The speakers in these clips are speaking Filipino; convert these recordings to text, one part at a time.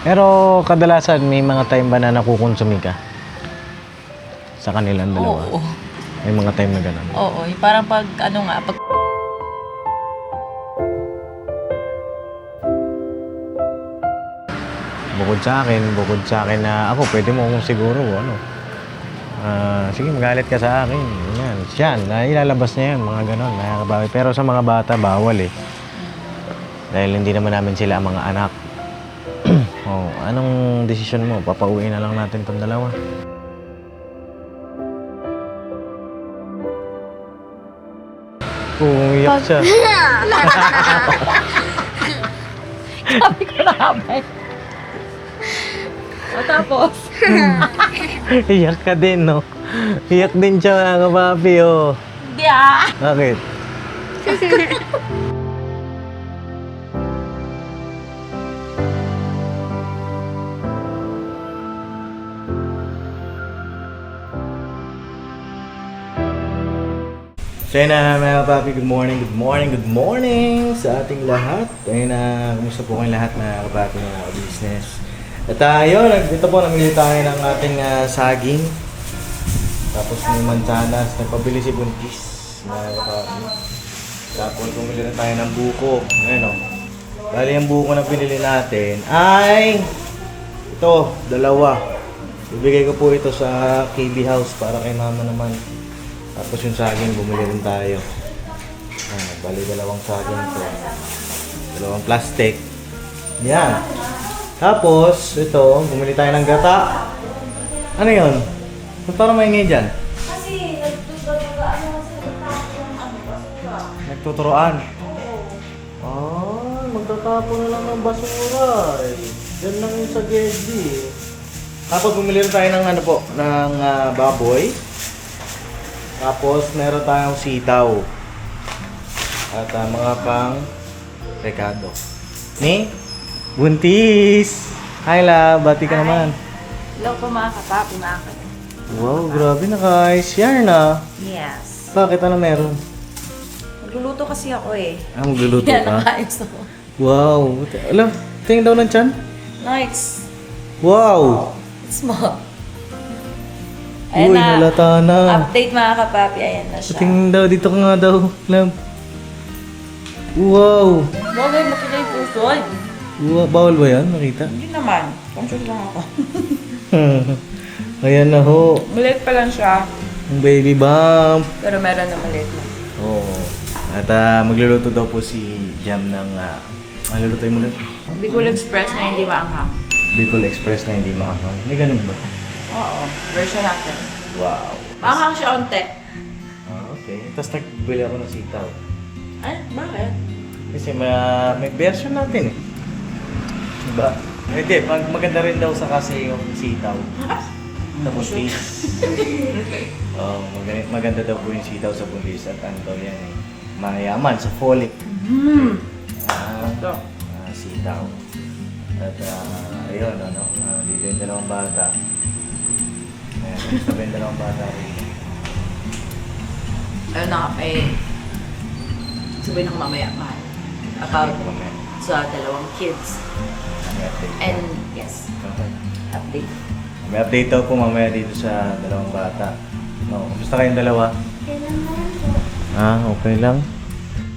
Pero kadalasan may mga time ba na nakukonsumi ka? Sa kanilang dalawa? Oo. May mga time na gano'n? Oo. Yung parang pag ano nga, pag Bukod sa akin na ako, pwede mo akong siguro, ano, sige, magalit ka sa akin. Yan, siyan, ilalabas niya yan, mga ganon, nakakabawi. Pero sa mga bata, bawal eh. Dahil hindi naman namin sila ang mga anak. Oh, anong desisyon mo? Papauwi na lang natin tong dalawa. Umiyak siya. sabi ko na kamay. O tapos, Iyak ka din, no? Iyak din siya, mga kapapi, oh. hindi ah. Bakit? So yun na mga papi, good morning, good morning, good morning sa ating lahat. Ayun na, kumusta po kayong lahat mga kapapi mga business. At yun, dito po namili tayo ng ating saging. Tapos may mansanas, nagpabili si Buntis mga kapapi. Tapos bumili na tayo ng buko. Ayun o. Bali ang buko na pinili natin ay ito, dalawa. Ibigay ko po ito sa KB House para kay mama naman. Tapos yung saging, bumili rin tayo. Bali, dalawang saging to. Dalawang plastic. Yan. Tapos, ito, bumili tayo ng gata. Ano yun? Ba't parang maingay dyan? Kasi nagtuturuan kasi nagtatapon ang basura. Nagtuturoan. Magtatapon na lang ng basura. Yan lang yung sa Geddy. Tapos, bumili rin tayo ng ano po, ng baboy. Tapos, meron tayong sitaw. At mga pang rekado. Ni? Buntis! Hi, love. Bati ka naman. Hello po mga kapapi, mga kapapi. Wow, grabe. Naka-share na. Yes. Bakit? Ano meron? Magluluto kasi ako eh. Magluluto Yan, ka? nakaayos ako. Wow. Alam, tingin daw ng tiyan? Nice. Wow! It's small. Uy, halata na. Update mga kapapi, ayan na siya. Tingin daw, dito ka nga daw. Love. Wow! Bagay, makita yung pusol. Bawal ba yan? Nakita? Hindi naman. Conscious lang ako. Ayan na ho. Maliit pa lang siya. Ang baby bump. Pero meron na maliit na. Oo. At magluluto daw po si Jam ng... ano lulutoy mo lang? Bicol Express na hindi maanghang. Bicol Express na hindi makakaw. May ganun ba? Oo. Version natin. Wow. Maanghang siya onte. Okay. Tapos nagbili ako ng sitaw. Ay, bakit? Kasi may version natin eh. Diba? Hindi, maganda rin daw sa kasi yung sitaw. Tapos fish. Oh, maganda daw po yung sitaw sa buntis at ano daw yan eh. Mayaman sa folic. Sitaw. At ayun, ano, dito yung dalawang bata. Ayan, sabi yung dalawang bata rin. Ayun na nga, sabihin ko mamaya, mahal. About sa dalawang kids. May update. And yes, Okay. update. May update daw po mamaya dito sa dalawang bata. No, kumusta kayong dalawa? Okay lang.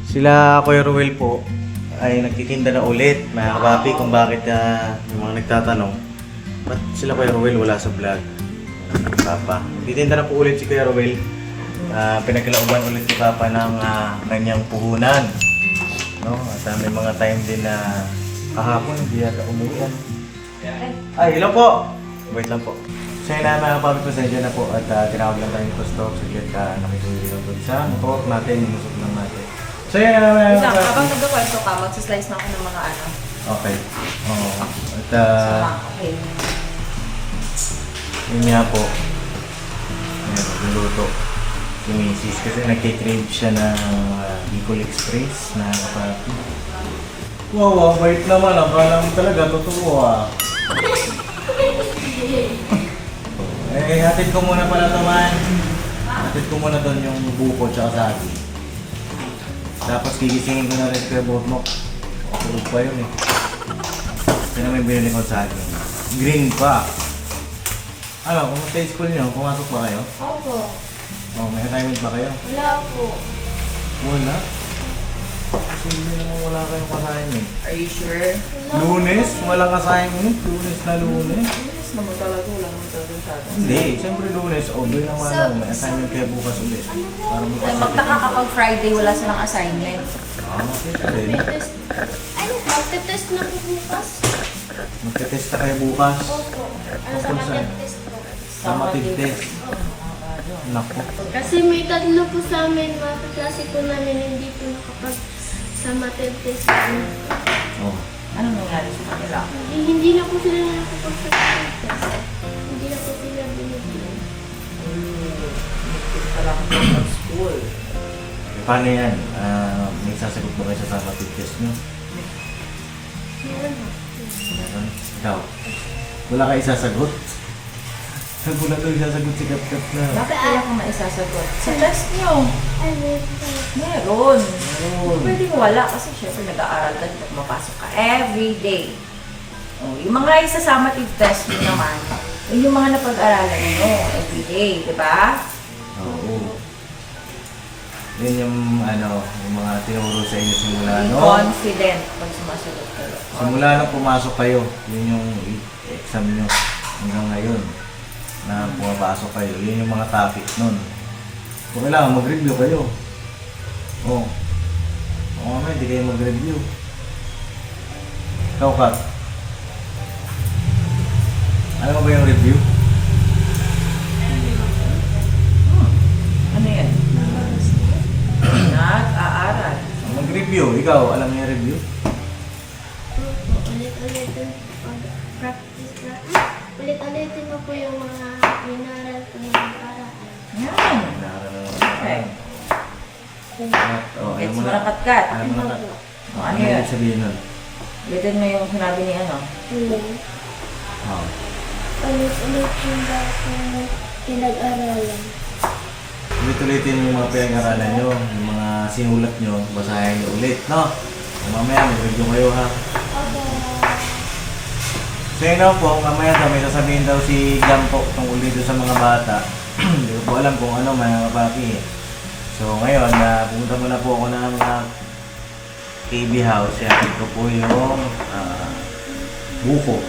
Sila Kuya Ruel po ay nagtitinda na ulit. Mga kapapi kung bakit yung mga nagtatanong. Ba't sila Kuya Ruel wala sa vlog? Papa. Nagtitinda na po ulit si Kuya Ruel. Pinagkalauban ulit ni Papa ng kanyang puhunan. No? At may mga time din na kahapon hindi yata umuwi. Ay, hello po! Wait lang po. So yun na mga papi, pasensya na po at tinawag lang tayo ito stop. Saglit nakituloy lang doon sa motor natin, minusok lang natin. So yun na mga Isang, papi. habang nagkakwento ka, magsislice na ako ng mga ano. Okay. Oo. At Okay. yun nga po. Ayan, magluluto. Si Mrs. Kasi nagkikrave siya ng Bicol Express na kapapi. Wow, bait naman. Akala mo talaga totoo hatid ko muna pala ito man. Hatid ko muna doon yung buko tsaka saging. Tapos gigisingin ko na rin kay Bormok. Tulog pa yun eh. Ito na may binili ko sa akin. Green pa. Ano, kumusta yung school nyo? Pumasok ba kayo? Opo. Oh, may assignment ba kayo? Wala po. Wala. Kasi hindi naman wala kayong assignment. Are you sure? Lunes? Walang assignment? Lunes na Lunes? Yes naman talaga, wala naman talaga sa atin. Hindi, siyempre Lunes. O, doon naman lang. May assignment kayo bukas ulit. Para bukas ulit. Magtaka kapag Friday wala silang assignment. Ah, okay ka rin. May test. Ay, magte-test na po bukas. Magte-test na kayo bukas. Opo. Ano sa Tungkol saan? test po? Sa matid-test. Nako. Kasi may tatlo po sa amin, mga kaklase po namin, hindi po nakapag sa test po. Oh. Anong nangyari sa kanila? Hindi na po sila nakapag sa test. Hindi na po sila binibigyan. Nagtip pa lang ako sa school. Paano yan? May sasagot ba kayo sa matid-test nyo? Meron na. Meron? Ikaw? Wala kayo isasagot? Wala daw isasagot si Kap-Kap na. Bakit wala kang maisasagot? Sa test nyo. Ay, meron pa. Meron. Meron. Pwede wala kasi syempre nag-aaral ka dito, mapasok ka every day. Oh, yung mga isasama test mo naman, yung mga napag-aralan mo every day, di ba? Oo. Yun yung yung mga tinuro sa inyo simula no? Confident pag sumasagot kayo. Simula nung pumasok kayo, yun yung exam nyo hanggang ngayon na pumapasok kayo. Yun yung mga topic nun. Kung kailangan mag-review kayo. Oo. Oo nga, hindi kayo mag-review. Ikaw, Kat. Alam mo ba yung review? Ano yan? Nag-aaral. Mag-review. Ikaw, alam mo yung review? Ulit-ulitin pag-practice na. Ulit-ulitin mo po yung mga inaral ko yung para. Yan. Okay. Okay. Oh, Gets mo na kat-kat. Alam mo na, Kat. Ano Ano yun? yung sabihin nun? Ulitin mo yung sinabi ni ano. Oh. Ulit-ulitin daw kung pinag-aralan. Ulit-ulitin yung mga pinag-aralan nyo, yung mga sinulat nyo, basahin nyo ulit, no? Kung mamaya, mag-review kayo, ha? Opo. So yun daw po, mamaya daw may sasabihin daw si Jam po tungkol dito sa mga bata. Hindi ko po alam kung ano, mga kapapi. So ngayon, pumunta muna po ako ng KB House. Ihatid ko po yung buko.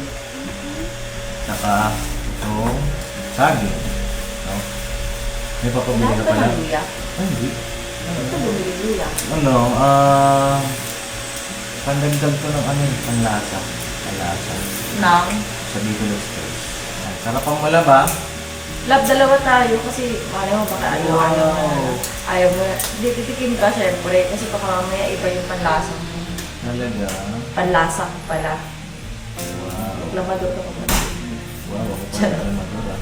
Saka itong saging. No? May papabili Lahat ka ba pala. ng luya? Ay, hindi. Ito bumili luya. Ano, pandagdag ko ng panlasa. Panlasa. Nang? Sa Bicol Express. Ayan, sarap ang malaba. Love, dalawa tayo kasi ayaw mo baka ayaw Wow. ayaw mo. Hindi, titikim ka syempre kasi baka mamaya iba yung panlasa mo. Talaga. Panlasa ko pala. Wow. Maglamador ka pa. Wow, ako pa rin matura.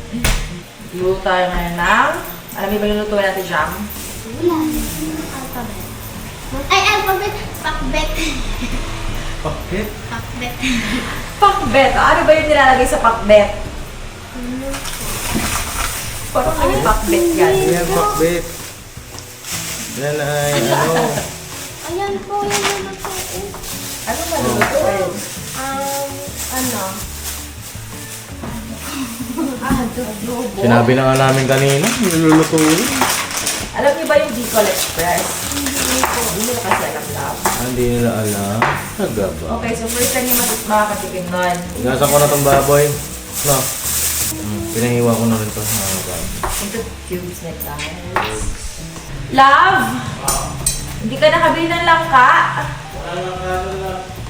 Luto tayo ngayon ng... Alam mo ba yung lutuin natin, Jam? Wala. Alphabet. Ay, alphabet. Pakbet. Bakit? Pakbet. Pakbet. Ano ba yung nilalagay sa pakbet? Parang ano yung pakbet yan? Ayan, pakbit. Yan ay, Ayan po yung lulutuin. Ano ba lulutuin? Ano? Adobo. Sinabi na nga namin kanina, nilulutuin. Alam niyo ba yung Bicol Express? Hindi nila kasi alam lang. Hindi nila alam. Nagaba. Okay, so first time yung makakatikim nun. Gasa ko na tong baboy. No. Pinahiwa ko na rin to. Into cubes na guys. Love! Hindi ka nakabili ng langka?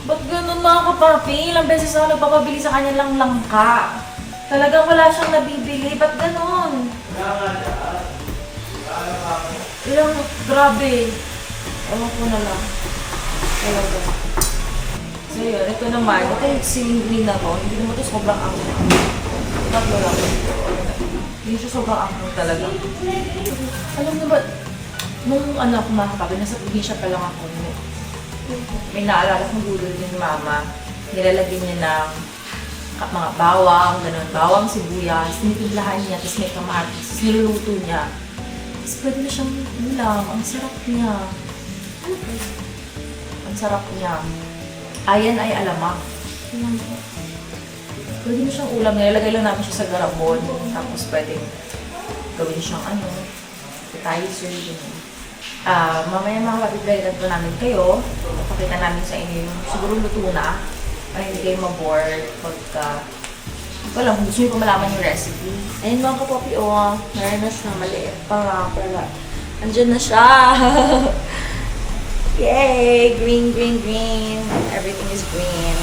Ba't ganun mga kapapi? Ilang beses ako nagpapabili sa kanya lang langka. Talagang wala siyang nabibili. Ba't ganun? Grabe. Ewan ko na lang. Talaga. So yun, ito naman. Ito yung ceiling green na to. Hindi naman ito sobrang angkong. Tatlo lang. Hindi siya sobrang angkong talaga. Alam niyo ba, nung ako mga kapapi, nasa probinsya pa lang ako. May naalala kong gulol din mama. Nilalagyan niya ng mga bawang, ganun, bawang, sibuyas, tinitiblahan niya, tapos may kamatis, tapos niluluto niya. Tapos pwede na siyang ulam, ang sarap niya. Ang sarap niya. Ayan ay alamang. naman po. Pwede mo siyang ulam, nilalagay lang namin siya sa garapon. Tapos pwede gawin siyang appetizer yun. Mamaya mga kapit-guidean po namin kayo. Papakita namin sa inyo yung siguro luto na. Para hindi kayo ma-bored pagka wala, kung gusto nyo pa malaman yung recipe. Ayun mga kapopi, meron na siya, maliit pa nga pala. Andyan na siya! Yay! Green, green, green! Everything is green.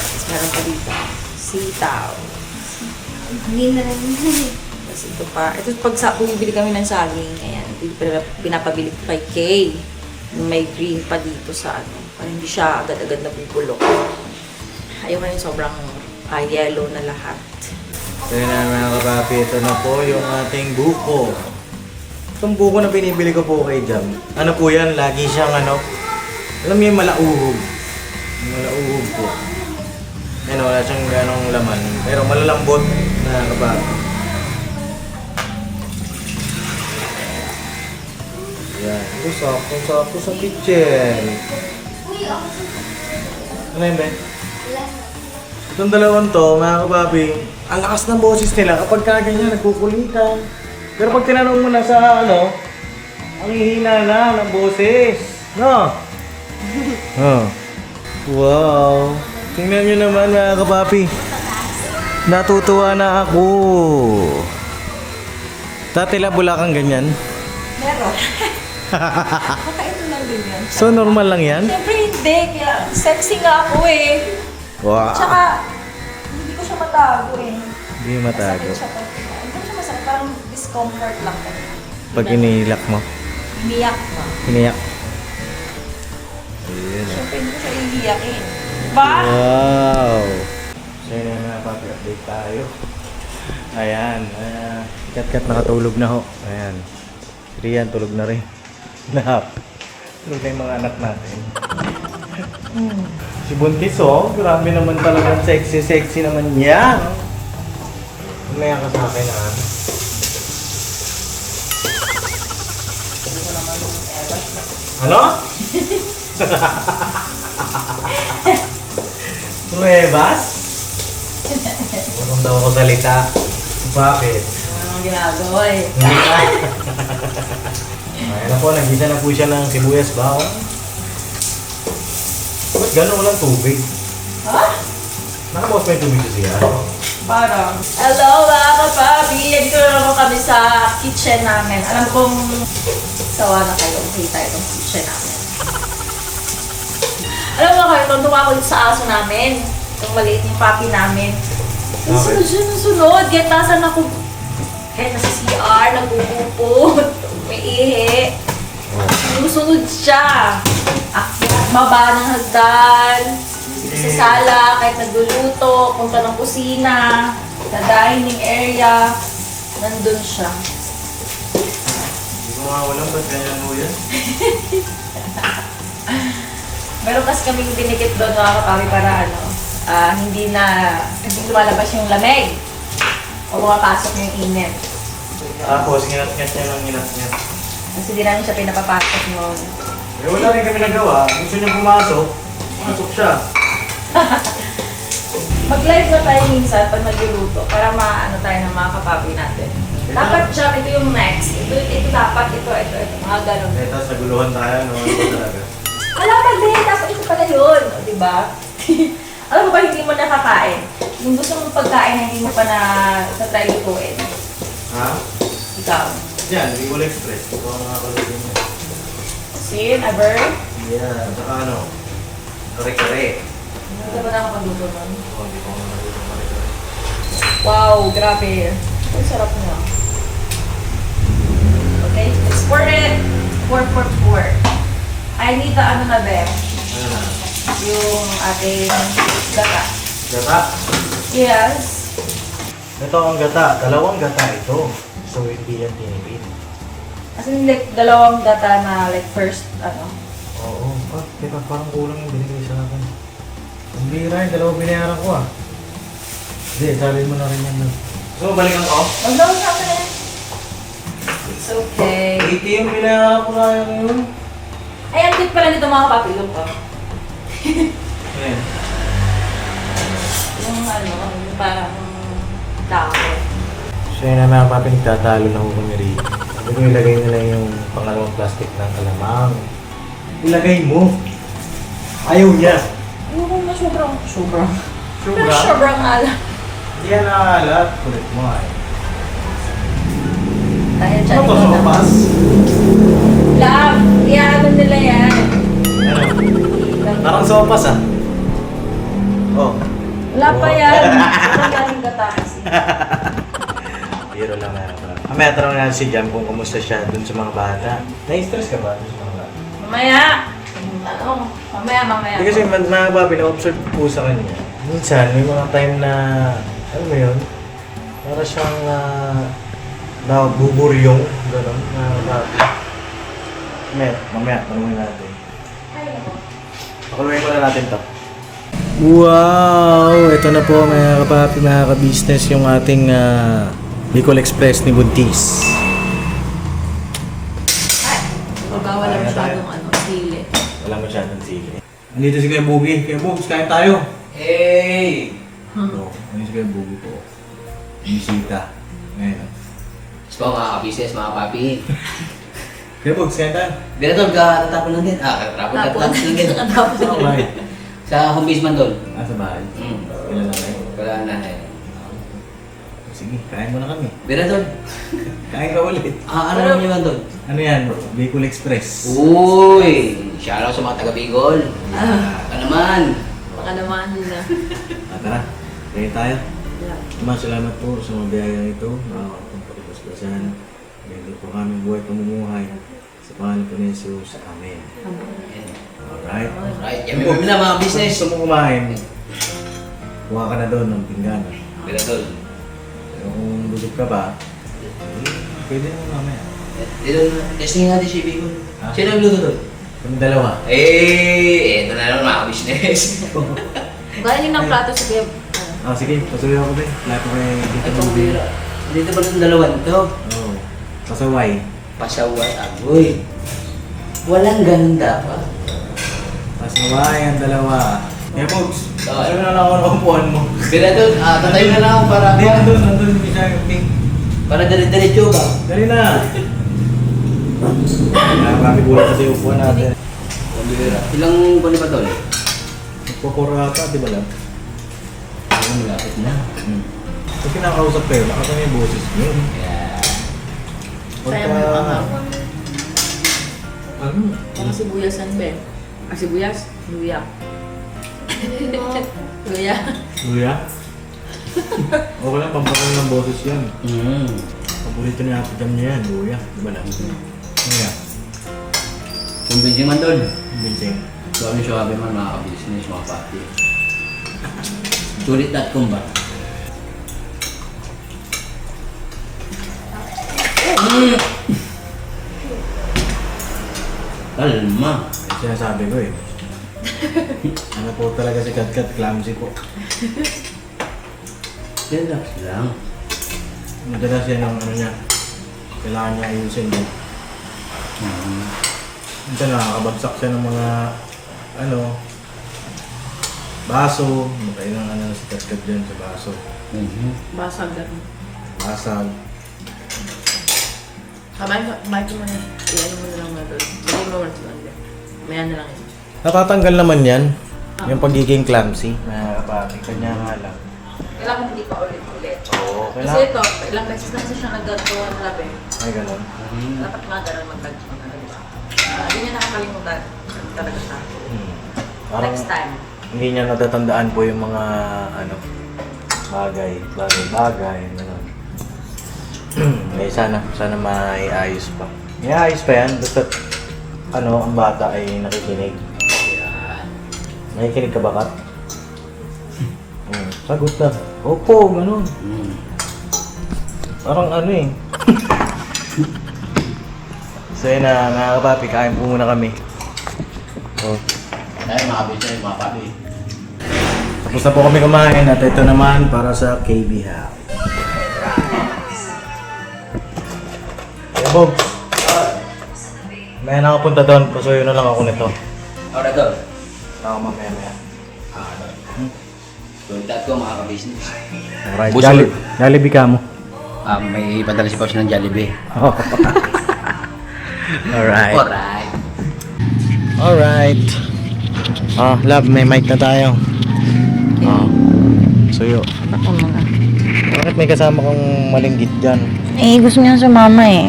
Tapos meron pa dito, sitaw. Hindi na rin. Tapos ito pa. Ito pag bumibili kami ng saging, ayan, pinapabili ko kay Kay. May green pa dito sa para hindi siya agad-agad nabubulok. Ayaw na yung sobrang yellow na lahat. So yun na mga kapapi, ito na po yung ating buko. Itong buko na binibili ko po kay Jam. Ano po yan? Lagi siyang alam mo yung malauhog. Yung malauhog po. Yan, wala siyang ganong laman. Pero malalambot na kapapi. Yan. Ito sakto sa kitchen. Ano yun, Ben? Itong dalawang to, mga kapapi, ang lakas ng boses nila kapag kaganyan, nagkukulitan. Pero pag tinanong mo na sa ang hihina na ng boses. No? Oh. Wow. Tingnan nyo naman mga kapapi. Natutuwa na ako. Dati labula kang ganyan. Meron. Kakain lang din yan. So normal lang yan? Siyempre hindi, kaya sexy nga ako eh. Wow. Tsaka, hindi ko siya matago eh. Hindi matago. Masakit siya pag, hindi ko siya masakit, parang discomfort lang ko. Pag inilak mo. Iniyak mo. Iniyak. Ayun. Siyempre hindi ko siya iiyak eh. Diba? Wow! So yun na mga papi, update tayo. Ayan. Kat-kat nakatulog na ho. Ayan. Si Rian tulog na rin. Nap. Tulog na yung mga anak natin. Si Buntis grabe naman talaga. Sexy naman niya. Umaya ka sa akin Ano? Pruebas? Huwag daw ako salita. Bakit? Anong ginagawa eh? Hindi ka. Ayan na po, nagisa na po siya ng sibuyas ba? Ba't gano'n walang tubig? Ha? Nakabawas may tubig sa siya. Parang. Hello mga kapapi! Dito na naman kami sa kitchen namin. Alam kong sawa na kayo. Makita itong kitchen namin. Alam mo kayo, tuntua ko sa aso namin. Itong maliit yung papi namin. Ang Okay. sunod. Kahit nasan ako. Kahit nasa CR, nagpupupot. May ihi. Sunod siya. Akyat, baba ng hagdan. Sa sala, kahit nagluluto, punta ng kusina, sa dining area, nandun siya. Hindi ko nga walang ba't ganyan mo yan? Meron kasi kaming dinikit doon mga kapapi para hindi lumalabas yung lamig o pumapasok yung init. Tapos, nginat-ngat niya ng nginat-ngat. Kasi di namin siya pinapapasok noon. Eh, wala rin kami nagawa. Gusto niya pumasok. Pumasok siya. Mag-live na tayo minsan pag nagluluto para maano tayo ng mga kapapi natin. Dapat siya, ito yung next. Ito dapat, ito, mga ganun. Eh, tapos naguluhan tayo, no? Ito talaga. Wala pa din, dapat ito pala yun. O, diba? Alam mo ba, hindi mo nakakain? Yung gusto mong pagkain na hindi mo pa na-try lutuin. Ha? Ikaw. Yan, Bicol Express. Ito ang mga kalagay niya. Sin, ever? Yeah, saka kare-kare. Hindi ka ba nakapagluto nun? Oo, hindi ko nga nalulong kare-kare. Wow, grabe. Ang sarap niya. Okay, let's pour it. Pour. I need the ano na be, Ano na? yung ating gata. Gata? Yes. Ito ang gata. Dalawang gata ito. So, hindi yan tinipid. As in, like, dalawang gata na, like, first, Oo. Teka, parang kulang yung binigay sa akin. Ang bira yung dalawang binayaran ko Hindi, salin mo na rin yan. So, balikan ko? Magdawag sa akin. It's okay. 80 yung binayaran ko kaya ngayon. Ay, ang cute pala nito mga papilong ko. Ayan. yung parang tao. So yun na mga papi, nagtatalo na ho kami rin. Sabi ko ilagay nila yung pangalawang plastic ng kalamang. Ilagay mo! Ayaw niya! Ayoko na sobrang. Sobra? Sobrang alam. Hindi yan nakakalat. Kulit mo ay. Kaya dyan. Ano to, sopas? Love! Iyaano nila yan. Ano? Parang sopas ah. Oh. Wala pa yan. Sobrang galing katakas. Biro lang na. Mamaya tanong natin si Jam kung kumusta siya dun sa mga bata. Na-stress ka ba dun sa mga bata? Mamaya! Ano? Mamaya. Hindi kasi mga babi, na-observe po sa kanya. Minsan, may mga time na, ano mo yun? Para siyang nabuburyong, gano'n, na babi. Mamaya, tanongin natin. Pakuluin ko na natin to. Wow! Ito na po mga kapapi, mga ka-business, yung ating Bicol Express ni Buntis. Bawal lang masyadong sili. Wala masyadong sili. Andito si Kuya Bugi. Kuya Bugs, kain tayo. Hey! So, andito si Kuya Bugi po. Bisita. Ngayon. Gusto ko mga ka-business, mga papi. Kuya Bugs, kain tayo. Binatol ka, tatapon lang din. Tatapon lang din. Saan ka ba? Sa home base man doon. Sa bahay. Hmm. Kailan na kayo? Wala na eh. Sige, kain mo na kami. Binatol. Kain ka ulit. Ano naman yun man doon? Ano yan? Bicol Express. Uy! Shoutout sa mga taga-Bicol. Baka naman. Baka naman nila. Tara, kain tayo. Salamat po sa mga biyayang ito. Nakakapang pagkasbasan. Ganito po kami buhay pamumuhay. Sa pangalan po ni Jesus. Amen. Alright. Right, yan mo na mga business. Gusto mo kumain, kuha ka na doon ng pinggan. Binatol. Pero kung busog ka ba, pwede mo mamaya. Dito, testing natin si Bicol. Ah. Sino ang luto doon? Kami dalawa. Ito na naman mga business. Galing ng plato sa kaya. Sige, pasuloy ako din. Lahat ko kayo dito Itong ng bira. Dito ba itong dalawan to? Oo. Pasaway. Pasaway agoy. Walang ganun dapat. Pasaway ang dalawa. Eh, Pogs. Okay. Pasuloy na lang ako ng upuan mo. Binatol, tatayo na lang ako para Hindi, nandun. Isa yung pink. para dire-diretso ba? Dali na. Marami buhay kasi yung upuan natin. Ilang buwan ba tol? Nagpapura ka, di ba lang? Ang malapit na. Pag kinakausap kayo, nakasama yung boses mo. Yeah. Kaya mo yung mga. Ano? Mga sibuyasan ba eh? Sibuyas? Luya. Luya. Luya? Okay lang, pampakal ng boses yan. Paborito ni Ate Jam niya yan, luya. Di ba lang? Luya. Kumbinsin man tol. Binsing. Suwabe man mga ka-business, mga pati. Sulit.com ba? Kalma. Sinasabi ko eh. Ano po talaga si Katkat, clumsy po. Relax lang. Madalas yan ang ano niya. Kailangan niya ayusin din. Minsan nakakabagsak siya ng mga baso. Makain ng ano si Katkat dyan sa baso. Basag ganun. Basag. Kamay ko muna. Iyan mo na lang mga doon. Hindi mo muna sila. Maya na lang yun. Natatanggal naman yan. Yung pagiging clumsy. Nakakapati. Kanya nga lang. Kailangan hindi pa ulit-ulit. Oo, Kasi kailangan. ito, ilang beses na kasi siya nagagawa ng labi. Ay, ganun. Dapat mga ganun mag-lunch mo na, di ba? Hindi niya nakakalimutan talaga siya. Parang Next time. hindi niya natatandaan po yung mga bagay, ganun. Eh, sana maiayos pa. Maiayos pa yan, basta ang bata ay nakikinig. Nakikinig ka ba, Kat? Sagot na. Opo, ganun. Parang So yun na, mga kapapi, kain po muna kami. Oh. Dahil mga business, mga papi. Tapos na po kami kumain at ito naman para sa KB Hack. Hey, Bob. May nakapunta doon, pasuyo na lang ako nito. Ahora tol. Ako mamaya. Tuntat ko mga ka-business. Alright, Busol. Jollibee ka mo. May padala si Pops ng Jollibee. Alright. Alright. Alright. Love, may mic na tayo. Suyo. Bakit may kasama kang malinggit dyan? Eh, gusto niya sumama eh.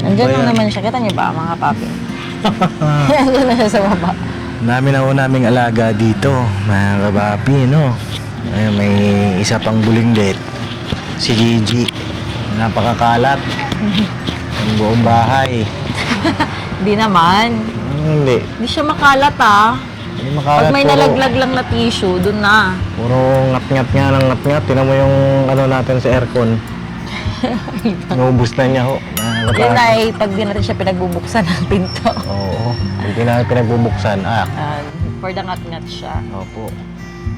Nandiyan Ayan. lang naman siya. Kita niyo ba, mga papi? Nandiyan na siya sa baba. Dami na naming alaga dito, mga kabapi, no? Ayun, may isa pang bulinggit. Si Gigi. Napakakalat. Ang buong bahay. Hindi naman. Hindi. Hindi siya makalat ah. Hindi makalat. Pag may puro- nalaglag lang na tissue, dun na. Puro ngat-ngat nga ng ngat-ngat. Tinan mo yung ano natin sa aircon. Naubos na niya ho. Yun ay, pag di natin siya pinagbubuksan ng pinto. Oo. Hindi na pinagbubuksan. For the ngat-ngat siya. Opo.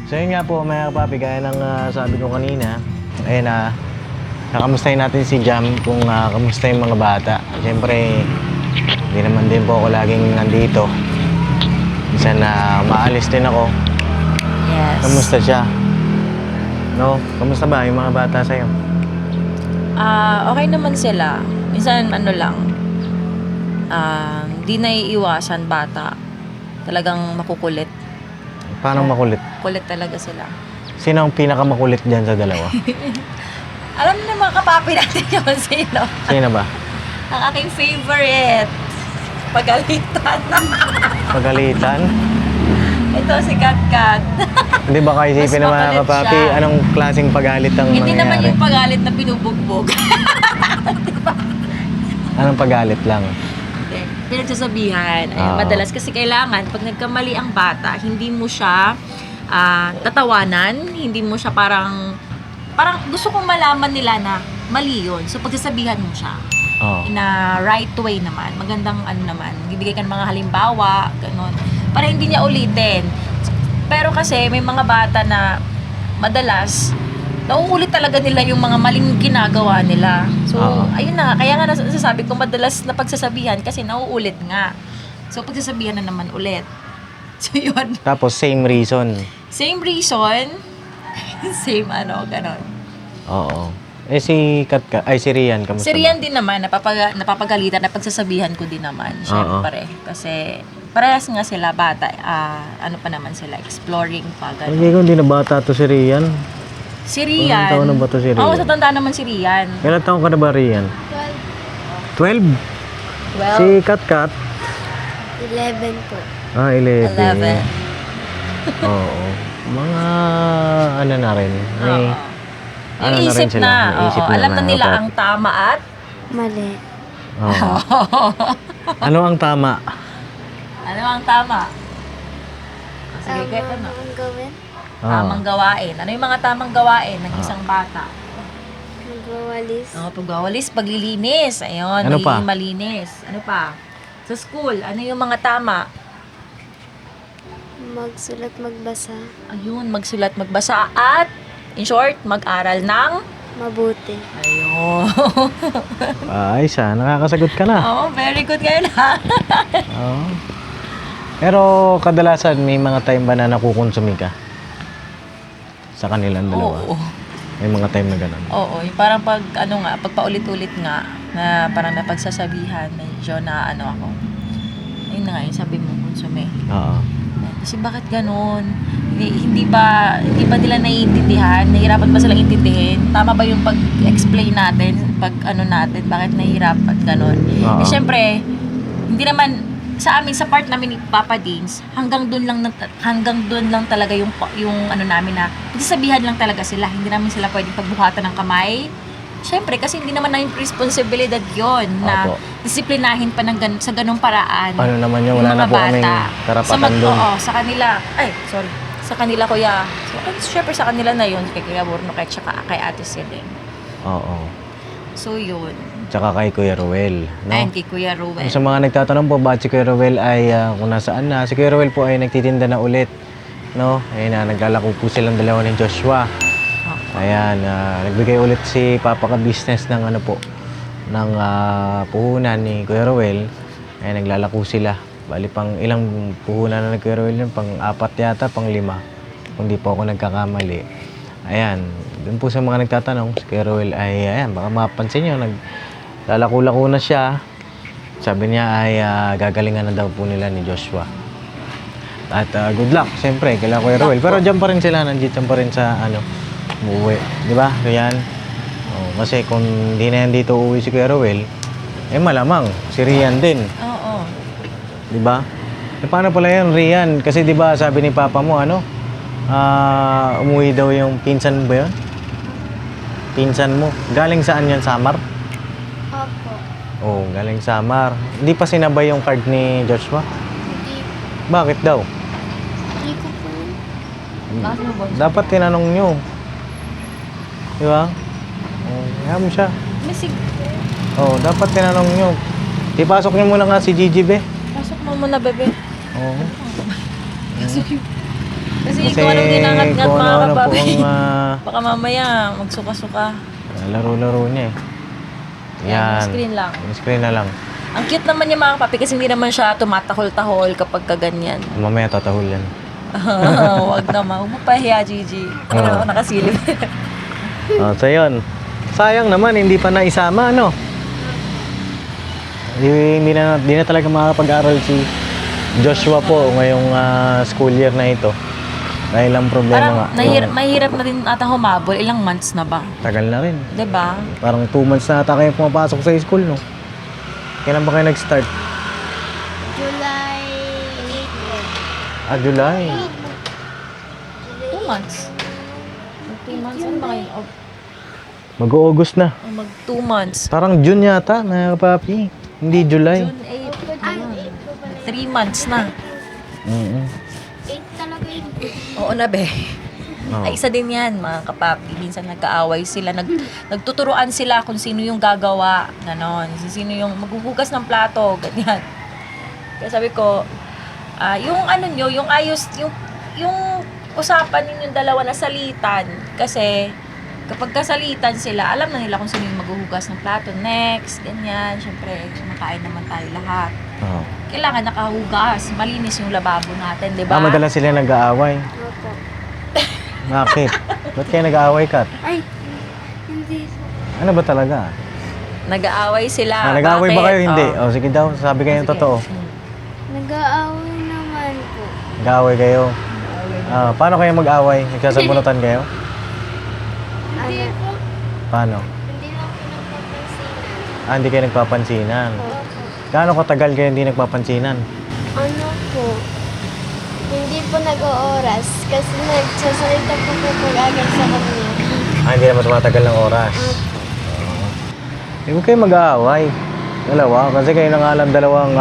So yun nga po mga kapapi, gaya ng sabi ko kanina, ayun nakamustahin natin si Jam kung kamusta yung mga bata. Siyempre, hindi naman din po ako laging nandito. Minsan na maalis din ako. Yes. Kamusta siya? No? Kamusta ba yung mga bata sa'yo? Okay naman sila. Minsan ano lang, di naiiwasan bata. Talagang makukulit. Paano makulit? Kulit talaga sila. Sino ang pinakamakulit dyan sa dalawa? Alam na mga kapapi natin yun sino. Sino ba? Ang aking favorite. Pagalitan. Pagalitan? Ito si Kat-Kat. Hindi ba kayo isipin Mas ng mga makulit kapapi, siya. anong klaseng pagalit ang Hindi naman nangyayari? yung pagalit na pinubugbog. Anong pagalit lang? Pinagsasabihan. Ayun, madalas kasi kailangan, pag nagkamali ang bata, hindi mo siya tatawanan, hindi mo siya parang gusto kong malaman nila na mali yun. So, pagsasabihan mo siya. Oh. In a right way naman. Magandang ano naman. Bibigay ka ng mga halimbawa, ganun. Para hindi niya ulitin. Pero kasi may mga bata na madalas, nauulit talaga nila yung mga maling ginagawa nila. So, ayun na. Kaya nga nasasabi ko madalas na pagsasabihan kasi nauulit nga. So, pagsasabihan na naman ulit. So, yun. Tapos same reason. Same reason. Same ano, ganon. Oo. Eh si si Rian, kamusta Si Rian din naman, napapagalitan na pagsasabihan ko din naman. Siyempre. Kasi, parehas nga sila bata. Ano pa naman sila, exploring pa. ba? Ganon. Hindi ko hindi na bata to si Rian. Si Rian. Ilang taon na ba to si Rian? Oo, sa tanda naman si Rian. Kailan taon ka na ba Rian? 12? 12. Si Kat? 11 po. 11. 11. Oo. Mga ano na rin. May, Oo. ano na rin Iniisip sila, na. iniisip Oo, na alam na na nila dapat. ang tama at Mali. Oo. Ano ang tama? ano ang tama? Sige, kwento na. Ang gawin? Tamang gawain. Ano yung mga tamang gawain ng isang bata? Magwawalis. Pagwawalis, paglilinis. Ayun, Ano magiging pa? malinis. Ano pa? Sa school, ano yung mga tama? Magsulat, magbasa. Ayun, magsulat, magbasa at, in short, mag-aral ng Mabuti. ayun. Ay, nakakasagot ka na. Oh, very good kayo na. Oo. Pero kadalasan may mga time ba na nakukonsumi ka? Sa kanilang dalawa? Oo. May mga time na gano'n. Oo, yung parang pag ano nga, pag paulit-ulit nga na parang napagsasabihan, medyo na ano ako. Ayun na nga, yung sabi mo, konsume. Oo. Kasi bakit ganun? Hindi ba nila naiintindihan? Nahihirapan ba silang intindihin? Tama ba yung pag-explain natin, pag ano natin, bakit nahihirapan ganun? Oo. Eh syempre, hindi naman sa amin, sa part namin ni Papa Dins, hanggang doon lang talaga yung ano namin na sabihan lang talaga sila. Hindi namin sila pwedeng pagbuhatan ng kamay. Siyempre, kasi hindi naman namin responsibilidad yon na Opo. disiplinahin pa sa ganung paraan. Ano naman yun, wala Yung na mga po kaming bata. karapatan doon. Oo, sa kanila. Sa kanila kuya. Siyempre sa kanila na yun, kay Kuya Borno, kay Ate Celine. Oo. So yun. Tsaka kay Kuya Ruel. No? Ayun, kay Kuya Ruel. Sa mga nagtatanong po, bakit si Kuya Ruel ay kung nasaan na? Si Kuya Ruel po ay nagtitinda na ulit. No? Ayun na, naglalako po silang dalawa ni Joshua. Ayan, nagbigay ulit si Papa ka business ng ano po, ng puhunan ni Kuya Ruel. Ayan, naglalako sila. Bali pang ilang puhunan na ni Kuya Ruel yun, pang 4 yata, pang 5. kung di po ako nagkakamali. Ayan, dun po sa mga nagtatanong, si Kuya Ruel ay, ayan, baka mapansin nyo, naglalako-lako na siya. Sabi niya ay gagalingan na daw po nila ni Joshua. At good luck, siyempre, kila Kuya Ruel. Pero dyan pa rin sila, nandiyan pa rin sa, umuwi. Di ba? Rian? Oh, kasi kung hindi na yan dito uuwi si Kuya Ruel, malamang, si Rian din. Oo. Di ba? Paano pala yan, Rian? Kasi di ba sabi ni Papa mo, umuwi daw yung pinsan mo ba yun? Pinsan mo. Galing saan yan, Samar? Opo. Oo, galing Samar. Hindi pa sinabay yung card ni Joshua? Hindi, Bakit daw? hindi ko po. Bakit mo ba? Dapat tinanong nyo. Di ba? Hayaan mo siya. Masig. Dapat tinanong nyo. Ipasok nyo muna nga si Gigi, be. Pasok mo muna, bebe. Oo. Kasi kung anong ginangat-ngat kung mga ano-ano po kapapi. ang Baka mamaya, magsuka-suka. laro-laro niya eh. Yan. Screen lang. Yung screen na lang. Ang cute naman niya mga kapapi kasi hindi naman siya tumatahol-tahol kapag kaganyan. Mamaya tatahol yan. Huwag naman. Huwag mo pahiya, Gigi. Ako nakasilip. So yun. Sayang naman, hindi pa naisama, ano? Hindi na talaga makakapag-aral si Joshua po ngayong school year na ito. Dahil ang problema Parang mahirap na din ata humabol. Ilang months na ba? tagal na rin. 'Di ba? Parang 2 months na ata kayo pumapasok sa school, no? Kailan ba kayo nag-start? July 8 July. 2 months. 2 months? Ano ba kayo? Mag-August na. Mag 2 months. Parang June yata, mga papi. Hindi July. June 8. 3 months na. Mm-hmm. 8 talaga yun. Oo na, be. Oo. Ay, isa din yan, mga kapapi. Minsan nagkaaway sila. Nagtuturuan sila kung sino yung gagawa. Ganon. Sino yung maghuhugas ng plato. Ganyan. Kaya sabi ko, yung ano nyo, yung ayos, yung usapan ninyong dalawa na salitan. Kasi, kapag kasalitan sila, alam na nila kung sino yung maghuhugas ng plato. Next, ganyan. Siyempre, kumakain naman tayo lahat. Oo. Kailangan nakahugas. Malinis yung lababo natin, di ba? Madalas sila nag-aaway. Opo. Bakit? Ba't kayo nag-aaway, Kat? Ay, hindi. Ano ba talaga? Nag-aaway sila. Nag-aaway ba Bakit? kayo? Hindi. Oh. Sige daw, sabi kayo yung Sige. totoo. Nag-aaway naman po. Nag-aaway kayo. Paano kayo mag-aaway? Nagsasabunutan kayo? Hindi po. Paano? Hindi lang po nagpapansinan. Hindi kayo nagpapansinan. Opo. Gaano katagal kayo hindi nagpapansinan? Ano po? Hindi po nag-ooras kasi nagsasalita po agad sa kanya. Hindi naman tumatagal ng oras. Huwag kayo mag-aaway. Dalawa. Kasi kayo na nga lang dalawang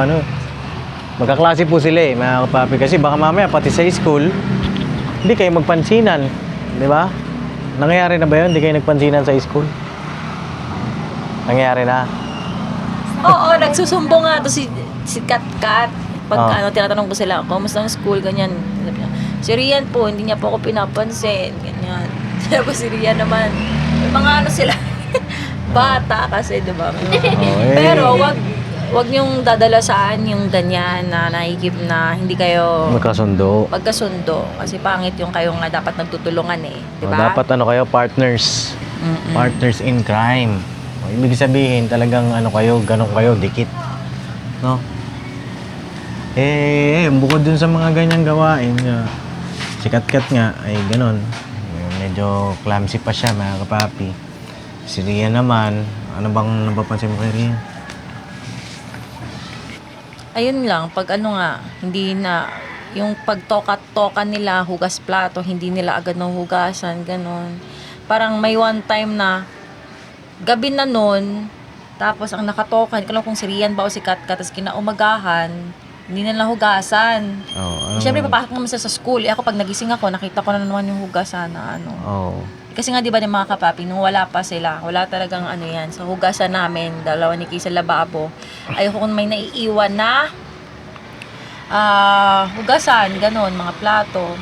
magkaklase po sila mga kapapi. Kasi baka mamaya pati sa school, hindi kayo magpansinan. Di ba? Nangyayari na ba yun? Hindi kayo nagpansinan sa school? Nangyayari na? Oo, nagsusumbong nga to si Kat. Pag Ah. tinatanong ko sila, kumusta ang school, ganyan. Sabi niya, si Rian po, hindi niya po ako pinapansin, ganyan. Tapos si Rian naman, may mga sila, bata kasi, di ba? Pero wag niyong dadalasaan yung ganyan na naikip na hindi kayo magkasundo. Kasi pangit yung kayo nga dapat nagtutulungan di ba? Dapat kayo, partners. Mm-mm. Partners in crime. Ibig sabihin, talagang ganun kayo, dikit. No? Bukod dun sa mga ganyang gawain, si Kat-Kat nga, ay ganun. Medyo clumsy pa siya, mga kapapi. Si Rian naman, ano bang napapansin mo kay Rian? Ayun lang, pag hindi na, yung pagtoka-toka nila, hugas plato, hindi nila agad nahugasan, ganun. Parang may one time na, gabi na nun, tapos ang nakatoka, hindi ko lang kung si Rian ba o si Kat-Kat, tapos kinaumagahan, hindi na nahugasan. Siyempre, papasok naman sa school. Ako, pag nagising ako, nakita ko na naman yung hugasan na Kasi nga, di ba, ng mga kapapi, nung wala pa sila, wala talagang yan. Sa hugasan namin, dalawa ni Kay sa lababo, ayoko kung may naiiwan na hugasan, ganon, mga plato.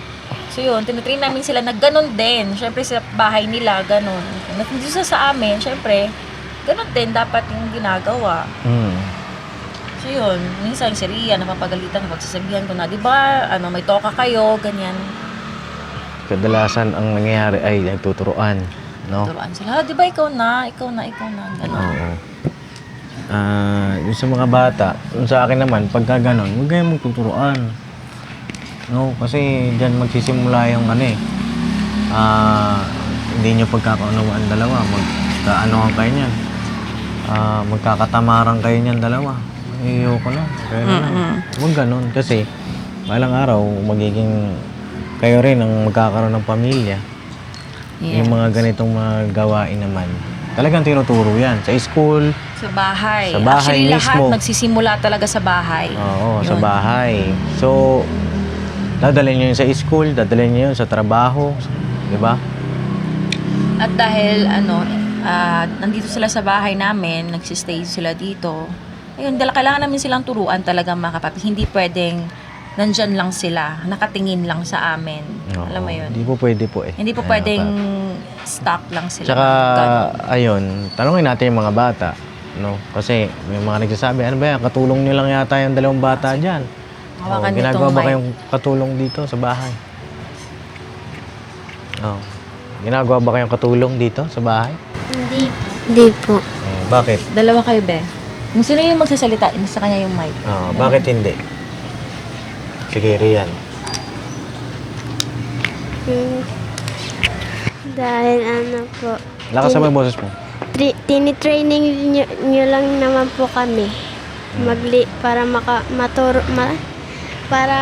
So yun, tinutrain namin sila na ganon din. Siyempre, sa bahay nila, ganon. Hindi sa amin, siyempre, ganon din dapat yung ginagawa. So yun, minsan si Ria napapagalitan, pagsasabihan ko na, di ba, may toka kayo, ganyan. kadalasan ang nangyayari ay nagtuturuan, no? Turuan sila. Di ba ikaw na, gano'n. Oo. Yung sa mga bata, yung sa akin naman, pagka ganon, huwag kayong magtuturuan. No, kasi dyan magsisimula yung hindi nyo pagkakaunawaan dalawa, magkaanohan kayo niyan. Magkakatamaran kayo niyan dalawa. Ayoko na. Kaya na lang. Huwag ganon, kasi balang araw, magiging kayo rin ang magkakaroon ng pamilya. Yung mga ganitong mga gawain naman, talagang tinuturo yan. Sa school, Sa bahay. Sa bahay Actually, mismo. lahat nagsisimula talaga sa bahay. oo, sa Yun. bahay. So, dadalhin nyo yun sa school, dadalhin nyo yun sa trabaho. Di ba? At dahil nandito sila sa bahay namin, nagsistay sila dito. Ayun, kailangan namin silang turuan talaga mga kapatid. Hindi pwedeng nandyan lang sila, nakatingin lang sa amin. Oo, Alam mo yun? Hindi po pwede po eh. Hindi po Kaya pwedeng pa- stuck lang sila. Tsaka, Ganun. ayun, tanongin natin yung mga bata. No? Kasi may mga nagsasabi, ano ba yan, katulong nyo lang yata yung dalawang bata dyan. Hawakan nitong Ginagawa ba mic. kayong katulong dito sa bahay? Ginagawa ba kayong katulong dito sa bahay? Hindi po. Bakit? Dalawa kayo, be. Kung sino yung magsasalita, sa kanya yung mic. Bakit hindi? Sige, Rian. Dahil ano po, Lakas sa boses mo. tinitraining nyo lang naman po kami. Para para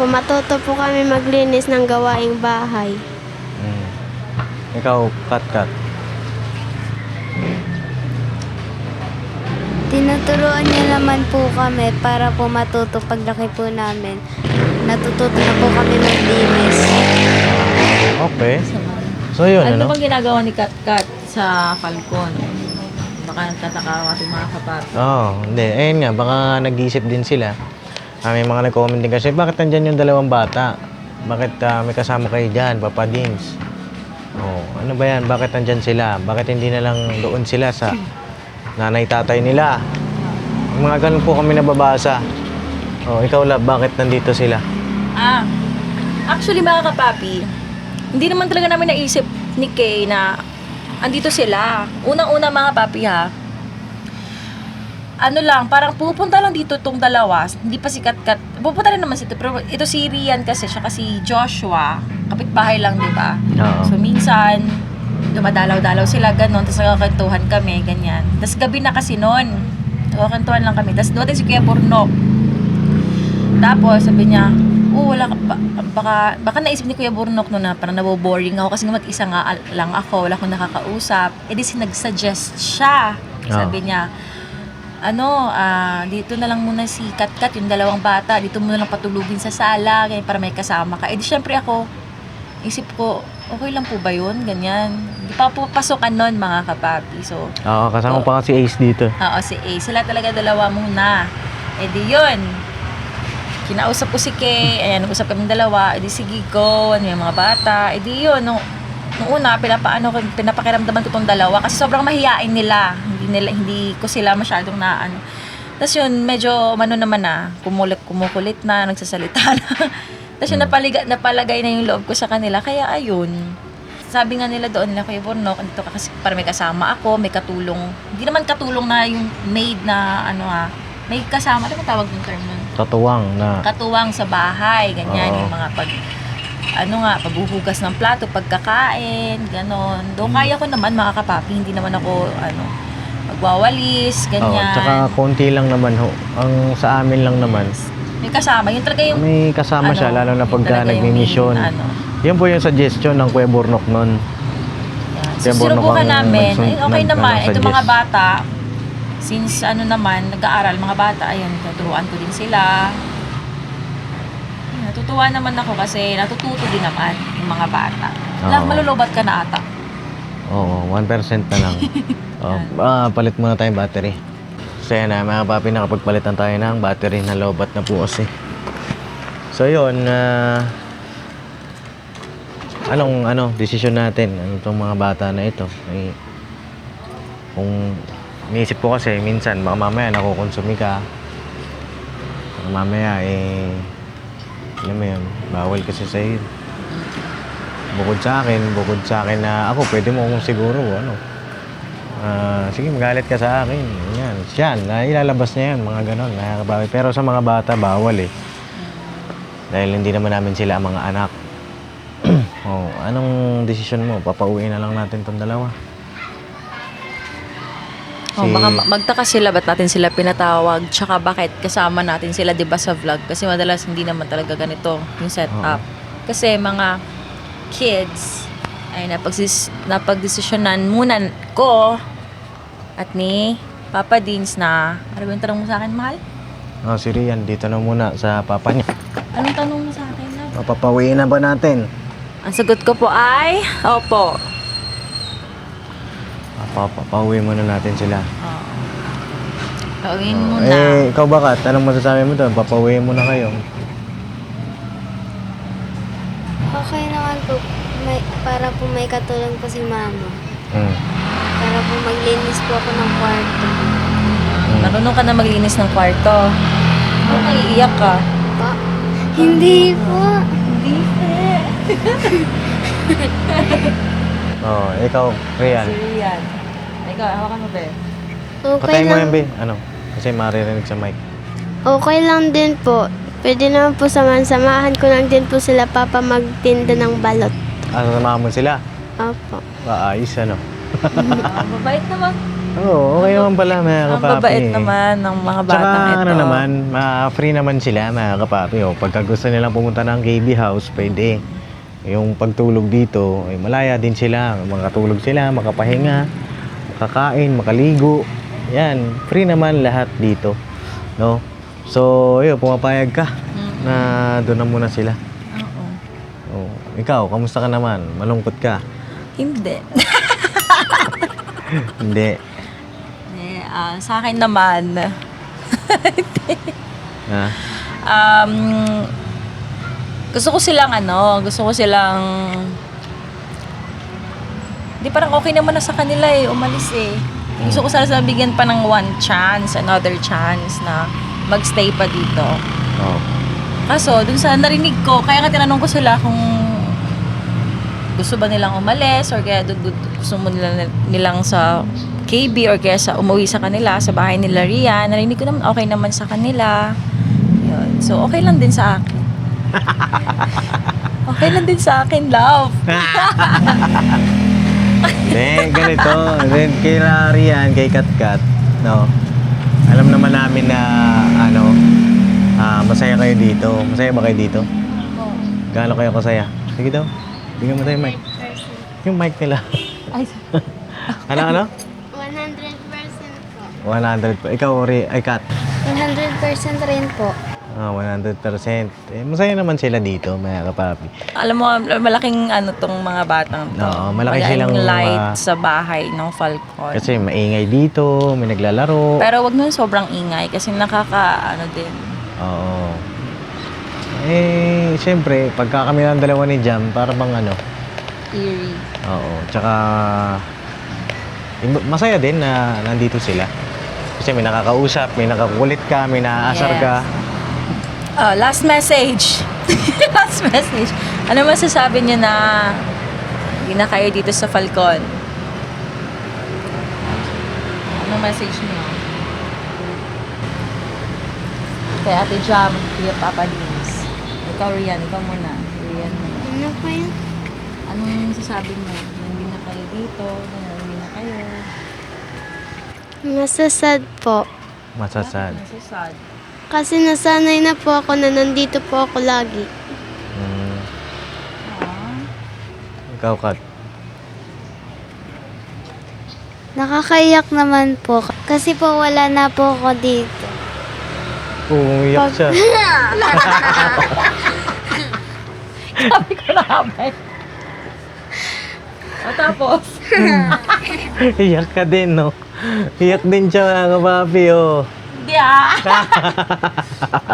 matuto po kami maglinis ng gawaing bahay. Ikaw, Kat. Tinuturuan niyo naman po kami para po matuto paglaki po namin. Natututo na po kami maglinis. Okay. So yun, Ano ano? bang ginagawa ni Kat sa Falcon? Baka nagtataka ang ating mga kapatid. Hindi. Ayun nga, baka nag-iisip din sila. May mga nag-comment din kasi, bakit nandyan yung dalawang bata? Bakit may kasama kayo dyan, Papa Dins? Ano ba yan? Bakit nandyan sila? Bakit hindi na lang doon sila sa nanay-tatay nila? Mga ganun po kami nababasa. Ikaw, Lab, bakit nandito sila? Actually mga kapapi, hindi naman talaga namin naisip ni Kay na andito sila. Unang-una mga papi ha, parang pupunta lang dito tong dalawa, hindi pa si Kat. Pupunta rin naman pero ito si Rian kasi, siya kasi Joshua, kapitbahay lang, di ba? Oo. So minsan, dumadalaw-dalaw sila, ganon, tapos nagkakantuhan kami, ganyan. Tapos gabi na kasi noon, nagkakantuhan lang kami. Tapos dumating si Kuya Burnok. Tapos sabi niya, wala ka baka naisip ni Kuya Burnok no na parang naboboring ako kasi mag-isa nga lang ako, wala akong nakakausap. Di nag-suggest siya. Sabi niya, dito na lang muna si Kat, yung dalawang bata, dito mo na lang patulugin sa sala, ganyan, para may kasama ka. Syempre ako, isip ko, okay lang po ba yun? Ganyan. Di pa po pasokan nun, mga kapapi. So, Kasama pa nga si Ace dito. si A. Sila talaga dalawa muna. Yun. Kinausap ko si Kay, ayan, nag-usap kaming dalawa, sige go, yung mga bata, yun, nung una, pinapakiramdaman ko tong dalawa, kasi sobrang mahiyain nila, hindi ko sila masyadong Tapos yun, medyo, kumukulit na, nagsasalita na. Tapos yun, napalagay na yung loob ko sa kanila, kaya ayun. Sabi nga nila doon, Kuya Burnok, andito ka kasi para may kasama ako, may katulong, hindi naman katulong na yung maid na, may kasama, ano tawag yung term nun? Katuwang sa bahay, ganyan, yung mga paghuhugas ng plato, pagkakain, ganon. Doon kaya ko naman mga kapapi, hindi naman ako, magwawalis, ganyan. Tsaka konti lang naman ho. Ang sa amin lang naman, May kasama, yun talaga yung, may kasama siya, lalo na yun pagka talaga yung nagmi-mission. main, Yan po yung suggestion ng Kuya Burnok nun. yan. Kaya So, sinubukan Burnok ang namin, okay naman, ito nag-suggest. mga bata, since nag-aaral, mga bata, ayun, tuturuan ko din sila. Natutuwa naman ako kasi natututo din naman yung mga bata. Oo. Malulubat ka na ata. Oo, 1% na lang. Palit muna tayong battery. So yan na, mga papi, nakapagpalitan tayo ng battery na lobat na po kasi. So yun, anong desisyon natin? Ano itong mga bata na ito? Kung iniisip ko kasi, minsan, baka mamaya nakukonsumi ka. Baka mamaya, alam mo yun, bawal kasi sa'yo. bukod sa akin na ako, pwede mo akong siguro, ano. Sige, magalit ka sa akin. Yan, ilalabas niya yan, mga ganon, nakakabawi. Pero sa mga bata, bawal eh. Dahil hindi naman namin sila mga anak. Oh, anong desisyon mo? Papauwi na lang natin tong dalawa. Oh, baka magtaka sila ba't natin sila pinatawag, tsaka bakit kasama natin sila 'di ba sa vlog, kasi madalas hindi naman talaga ganito yung setup. Kasi mga kids ay napagdesisyonan muna ko at ni Papa Dins na, ano ba yung tanong mo sa akin, mahal? Oh, si Rian, dito na muna sa papa niya. Anong tanong mo sa akin, love? Papauwi na ba natin? Ang sagot ko po ay, opo. Papauwi muna natin sila. Pauwiin mo na. Eh, ikaw ba, Kat? Anong masasabi mo doon? Papauwi muna kayo. Okay naman po. Para po may katulong po si mama. Hmm. Para po maglinis po ako ng kwarto. Marunong ka na maglinis ng kwarto. Ano naiiyak ka? Pa? Hindi po. Hindi, Oh, ikaw, Rian. Rian. Ikaw, hawakan mo, be. Okay Patayin mo yan, lang. Be. Ano? Kasi maririnig sa mic. Okay lang din po. Pwede naman po samahan ko lang din po sila papa magtinda ng balot. Samahan mo sila? Opo. Ayos, ano? Mabait naman. Oo, okay naman pala, mga Ang kapapi. babait naman ng mga batang Tsaka, ito. ano naman, free naman sila, mga kapapi. O, pagka gusto nilang pumunta ng KB house, pwede. Yung pagtulog dito, ay malaya din sila. Makatulog sila, makapahinga, makakain, makaligo. Yan, free naman lahat dito. No? So, yun, pumapayag ka na doon na muna sila. Oo. Oh, ikaw, kamusta ka naman? Malungkot ka? Hindi. Hindi. Sa akin naman, Ha? gusto ko silang di parang okay naman na sa kanila eh, umalis eh. Gusto ko sana bigyan pa ng another chance na magstay pa dito. Oh. Kaso, dun sa narinig ko, kaya nga tinanong ko sila kung gusto ba nilang umalis or kaya gusto mo nilang sa KB or kaya sa umuwi sa kanila, sa bahay nila Rian. Narinig ko naman okay naman sa kanila. Yun. So, okay lang din sa akin. Okay lang din sa akin, love. Hindi, ganito. Then, kay Rian, kay Katkat, no? Alam naman namin na, masaya kayo dito. Masaya ba kayo dito? Gaano kayo kasaya? Sige daw. Bigyan mo tayo yung mic. Yung mic nila. Ay, Ano? 100% po. 100 po. Ikaw, Kat? 100% rin po. 100%. Masaya naman sila dito, mga kapapi. alam mo, malaking tong mga batang to. Oo, malaki Malaking silang light sa bahay ng Falcon. Kasi maingay dito, may naglalaro. Pero wag nun sobrang ingay kasi din. Oo. Siyempre, pagka kami ng dalawa ni Jam, para bang Eerie. Oo. Tsaka, masaya din na nandito sila. Kasi may nakakausap, may nakakulit ka, may naaasar Yes. ka. Last message. Last message. Ano masasabi niyo na hindi na kayo dito sa Falcon? Ano message niyo? Kay Ate Jam, kay Papa Dins. Ikaw, Rian. Ikaw muna. Rian muna. Ano po yun? Anong masasabi mo? Na hindi na kayo dito, na hindi na kayo. Masasad po. Masasad. Nasasad. Kasi nasanay na po ako na nandito po ako lagi. Ikaw, Kat. Nakakaiyak naman po. Kasi po wala na po ako dito. Umiyak siya. Sabi ko na habay. Tapos? Iyak ka din, no? Iyak din siya, mga kapapi, oh. Hindi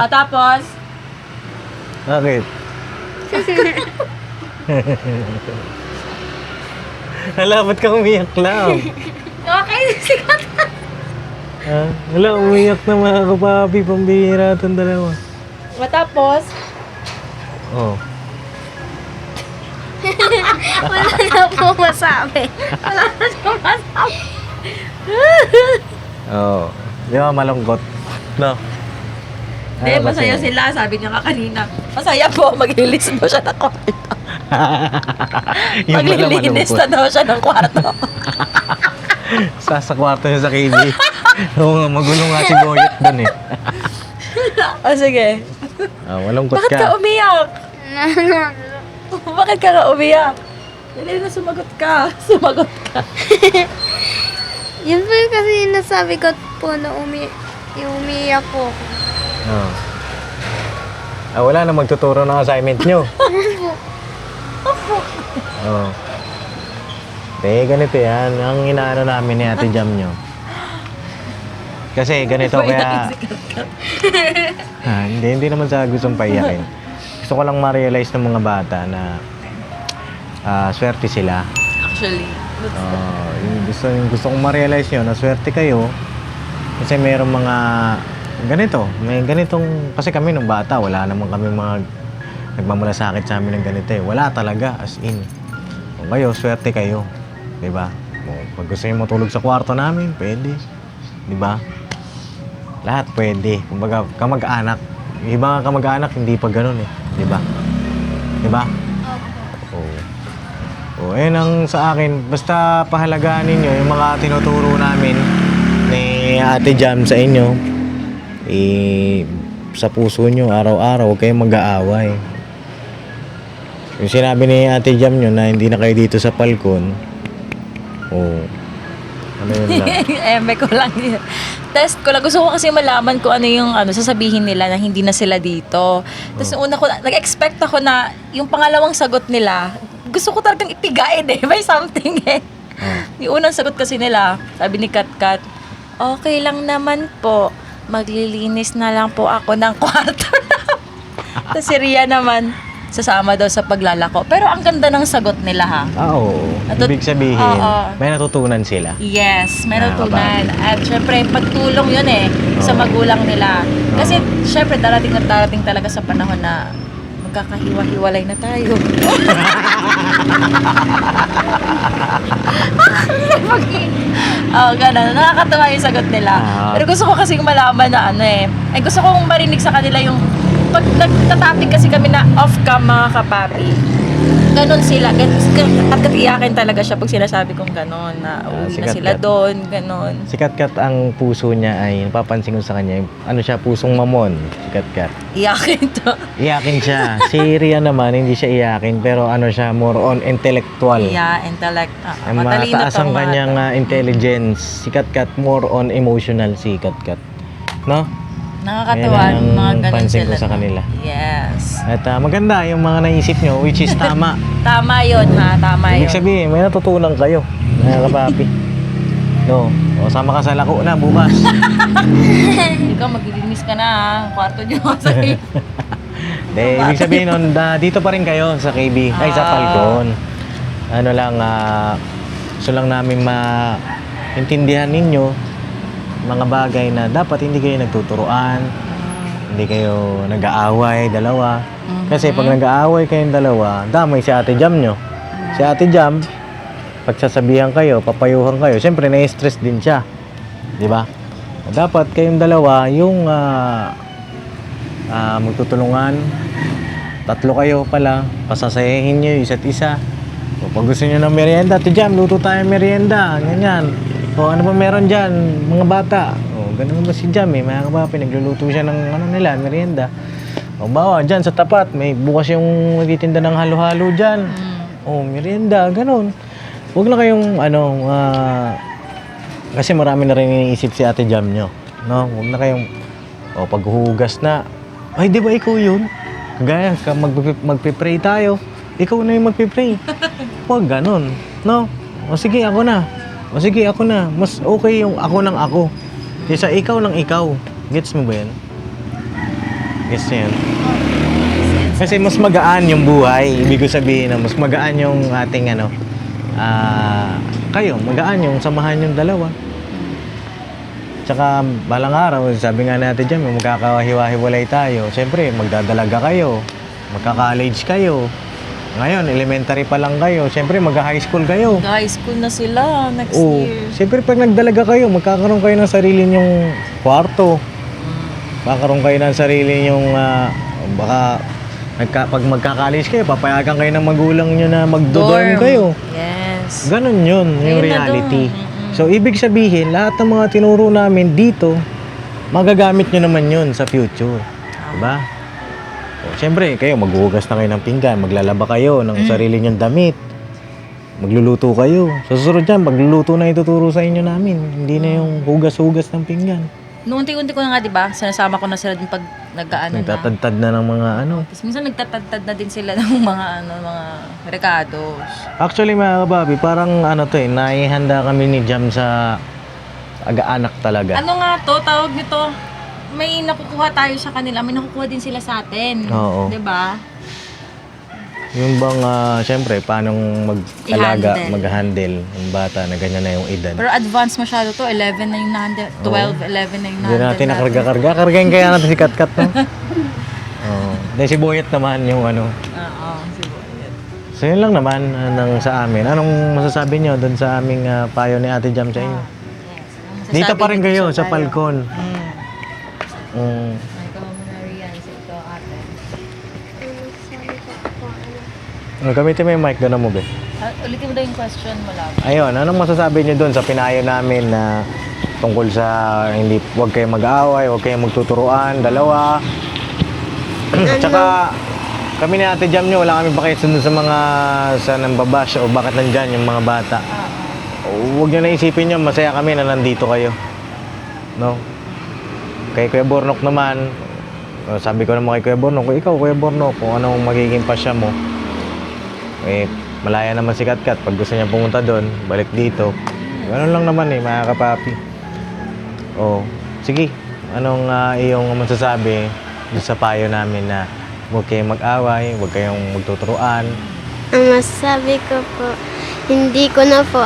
tapos? Bakit? Hala, ba't ka umiyak lang? Okay, sikat. Hala, umiyak na, mga kapapi. Pambihira itong dalawa. Matapos? Oh. Wala na po masabi. Wala na po masabi. Oo. Di ba malungkot? No? Hindi, Ano masaya kasi? sila. Sabi niya nga kanina. Masaya po, maglilis daw siya ng kwarto. Yung pala Maglilinis malungkot. na daw siya ng kwarto. Sa kwarto niya sa KB. Oo, magulo nga si Boyet doon eh. O sige. Malungkot Bakit ka ka. umiyak? Bakit ka nga umiyak? Dali na sumagot ka. Sumagot ka. Yun po yung kasi nasabi ko po na umiyak po ako. Oo. Wala na magtuturo ng assignment nyo. Oo. Ganito yan. Ang inaano namin ni Ate Jam nyo. Kasi ganito kaya... hindi naman sa gustong paiyakin. Gusto ko lang ma-realize ng mga bata na swerte sila. Actually. Gusto kong ma-realize nyo na swerte kayo kasi mayroong mga ganito. May ganitong... Kasi kami nung bata, wala naman kami mga nagmamalasakit sa amin ng ganito eh. Wala talaga, as in. Kung kayo, swerte kayo. Diba? Pag gusto nyo matulog sa kwarto namin, pwede. Diba? Lahat pwede. Kumbaga, kamag-anak. Iba nga kamag-anak, hindi pa ganun eh. Diba? Diba? Oo. Ayun ang sa akin. Basta pahalagaan ninyo yung mga tinuturo namin ni Ate Jam sa inyo. Sa puso nyo, araw-araw, huwag kayong mag-aaway. Yung sinabi ni Ate Jam nyo na hindi na kayo dito sa Falcon, ano yun lang? Eme ko lang yun. Test ko lang. Gusto ko kasi malaman kung ano yung sasabihin nila na hindi na sila dito. Tapos una ko, nag-expect ako na yung pangalawang sagot nila, gusto ko talagang ipigain eh. May something eh. Yung unang sagot kasi nila, sabi ni Katkat, okay lang naman po. Maglilinis na lang po ako ng kwarto. Tapos si Ria naman, sasama daw sa paglalako. Pero ang ganda ng sagot nila ha. Oo. Ibig sabihin, Oo. may natutunan sila. Yes, meron Nakakabago. tunan. At syempre, pagtulong yun eh sa magulang nila. Kasi syempre, darating at darating talaga sa panahon na magkakahiwa-hiwalay na tayo. Ganun. Nakakatawa yung sagot nila. Pero gusto ko kasing malaman na ay gusto kong marinig sa kanila yung pag nagtatopic kasi kami na off-cam mga kapapi. Ganon sila. At katiyakin talaga siya pag sinasabi kong ganon na uwi na sikat sila yan. doon, ganon. Si Katkat ang puso niya ay, napapansin ko sa kanya, ano siya, pusong mamon. Si Katkat. Iyakin to. Iyakin siya. Si Ria naman, hindi siya iyakin, pero ano siya, more on intellectual. Yeah, intellect. Ang Matalino mataas to, ang kanyang intelligence. Si Katkat, more on emotional si Katkat. No? Nakakatawa Ayan ang yung mga ganun pansin sila. ko sa no? kanila. Yes. At maganda yung mga naisip nyo, which is tama. Tama yun ha, tama yun. Ibig sabihin, may natutunan kayo, mga kapapi. No? O, sama ka sa lako na bukas. Ikaw, maglilinis ka na ha. Kwarto niyo sa De, ibig sabihin nun, dito pa rin kayo sa KB, ay sa Falcon. Ano lang, gusto lang namin maintindihan ninyo mga bagay na dapat hindi kayo nagtuturoan, hindi kayo nag-aaway, dalawa. Kasi pag nag-aaway kayong dalawa, damay si Ate Jam nyo. Si Ate Jam, pagsasabihan kayo, papayuhan kayo, siyempre na-stress din siya. Di ba? Dapat kayong dalawa yung magtutulungan. Tatlo kayo pala, pasasayahin nyo yung isa't isa. O pag gusto nyo ng merienda, Ate Jam, luto tayo merienda, ganyan. O ano ba meron dyan, mga bata? O ganun ba si Jam eh, mga kapapi, nagluluto siya ng ano nila, merienda. O bawa, dyan sa tapat, may bukas yung nagtitinda ng halo-halo dyan. O merienda, ganun. Huwag na kayong kasi marami na rin iniisip si Ate Jam nyo. No? Huwag na kayong, paghuhugas na, ay di ba ikaw yun? Gaya, magpipray tayo, ikaw na yung magpipray. Huwag ganun. No? O sige, ako na. Mas okay yung ako ng ako. Kaysa ikaw ng ikaw. Gets mo ba yan? Gets niyo yan? Kasi mas magaan yung buhay. Ibig ko sabihin na mas magaan yung ating kayo, magaan yung samahan yung dalawa. Tsaka balang araw, sabi nga natin dyan, magkakahiwa-hiwalay tayo. Siyempre, magdadalaga kayo, magka-college kayo. Ngayon, elementary pa lang kayo. Siyempre, mag-high school kayo. High school na sila next Oo. year. Siyempre, pag nagdalaga kayo, magkakaroon kayo ng sarili nyong kwarto. Magkakaroon kayo ng sarili nyong, baka, pag magkakalis kayo, papayagan kayo ng magulang nyo na magdodorm kayo. Yes. Ganon yun, yung Ayun na reality. dun. Mm-mm. So, ibig sabihin, lahat ng mga tinuro namin dito, magagamit nyo naman yun sa future. Diba? O, siyempre, kayo, maghuhugas na kayo ng pinggan, maglalaba kayo ng sarili nyong damit, magluluto kayo. Sa susunod dyan, magluluto na ituturo sa inyo namin. Hindi na yung hugas-hugas ng pinggan. Noong unti-unti ko na nga, di ba? Sinasama ko na sila din pag nag-ano na. Nagtatadtad na ng mga ano. Tapos minsan nagtatadtad na din sila ng mga mga recados. Actually, mga kababi, parang ano to naihanda kami ni Jam sa aga-anak talaga. Ano nga to, tawag nito? May nakukuha tayo sa kanila, may nakukuha din sila sa atin. Oo. 'Di ba? Yung bang, siyempre, paano mag-alaga, I-handle. mag-handle yung bata na ganyan na yung edad. Pero advanced masyado to, 11 na yung na-handle, 12, 11 na yung Hindi na-handle. natin nakarga-karga. Kargahin kaya natin si Katkat, no? Oo. Then si Boyet naman yung ano. Oo, siguro. So yun lang naman ng sa amin. Anong masasabi nyo doon sa aming payo ni Ate Jam sa inyo? Yes. Dito pa rin kayo, sa palco. Falcon. Mm. Ikaw muna Rian, sa ito ate. Sabi ko po, Gamitin mo yung mic, gano'n mo, be. Ulitin mo daw yung question mo, love. Ayun, anong masasabi niyo doon sa pinayo namin na tungkol sa huwag kayong mag-aaway, huwag kayong magtuturuan, dalawa. Tsaka kami ni Ate Jam niyo, wala kami bakit doon sa mga sa nambabash o bakit nandyan yung mga bata. Huwag niyo na isipin niyo, masaya kami na nandito kayo. No? Kay Kuya Bornok naman, sabi ko naman kay Kuya Bornok, ikaw Kuya Bornok, kung anong magiging pasya mo, malaya naman si Katkat. Pag gusto niya pumunta doon, balik dito. Ganun lang naman mga kapapi. Sige. Anong iyong masasabi doon sa payo namin na huwag kayong mag-away, huwag kayong magtuturuan. ang masasabi ko po, hindi ko na po